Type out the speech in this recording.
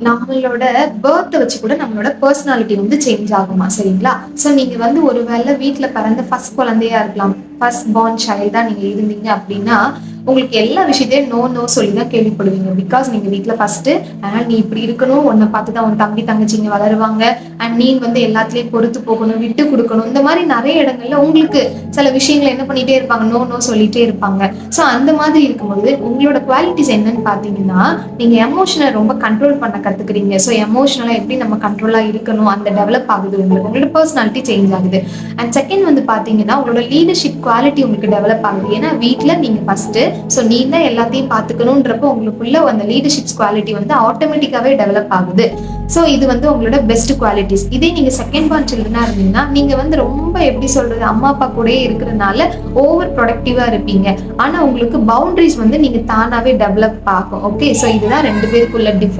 நம்மளோட பர்த் வச்சு கூட நம்மளோட பர்சனாலிட்டி வந்து சேஞ்ச் ஆகுமா சரிங்களா? ஸோ நீங்க வந்து ஒரு வேளை வீட்ல பிறந்த ஃபர்ஸ்ட் குழந்தையா இருக்கலாம். ஃபர்ஸ்ட் பார்ன் சைல்டா நீங்க இருந்தீங்க அப்படின்னா, உங்களுக்கு எல்லா விஷயத்தையும் நோ, நோ சொல்லி தான் கேள்விப்படுவீங்க. பிகாஸ் நீங்க வீட்ல ஃபர்ஸ்ட்டு. அதனால நீ இப்படி இருக்கணும். உன்ன பார்த்து தான் உன் தம்பி, தங்கச்சிங்க வளருவாங்க. அண்ட் நீ வந்து எல்லாத்துலயும் பொறுத்து போகணும், விட்டு குடுக்கணும். இந்த மாரி நெறைய இடங்கள்ல உங்களுக்கு சில விஷயங்கள என்ன பண்ணிட்டே இருப்பாங்க, நோ, நோ சொல்லிட்டே இருப்பாங்க. ஸோ அந்த மாதிரி இருக்கும்போது, உங்களோட குவாலிட்டிஸ் என்னன்னு பார்த்தீங்கன்னா, நீங்க எமோஷன ரொம்ப கண்ட்ரோல் பண்ண கத்துக்கிறீங்க. ஸோ எமோஷனலா எப்படி நம்ம கண்ட்ரோலா இருக்கணும், அந்த டெவலப் ஆகுது உங்களுக்கு. உங்களோட பெர்சனாலிட்டி சேஞ்ச் ஆகுது. அண்ட் செகண்ட் வந்து பார்த்தீங்கன்னா, உங்களோட லீடர்ஷிப் குவாலிட்டி உங்களுக்கு டெவலப் ஆகுது. ஏன்னா வீட்ல நீங்க ஃபர்ஸ்ட்டு. ஸோ நீ தான் எல்லாத்தையும் பார்த்துக்கணுன்றப்போ உங்களுக்குள்ள அந்த லீடர்ஷிப் குவாலிட்டி வந்து ஆட்டோமேட்டிக்காவே டெவலப் ஆகுது. ஸோ இது வந்து உங்களோட பெஸ்ட் குவாலிட்டிஸ். இதே நீங்க செகண்ட் பார்ன் சில்ட்ரனா இருந்தீங்கன்னா, நீங்க வந்து ரொம்ப எப்படி சொல்றது, அம்மா, அப்பா கூடயே இருக்கிறனால ஓவர் ப்ரொடக்டிவா இருப்பீங்க. ஆனா உங்களுக்கு பவுண்டரிஸ் வந்து நீங்க தானாவே டெவலப் ஆகும். ஓகே. ஸோ இதுதான் 2 பேருக்குள்ள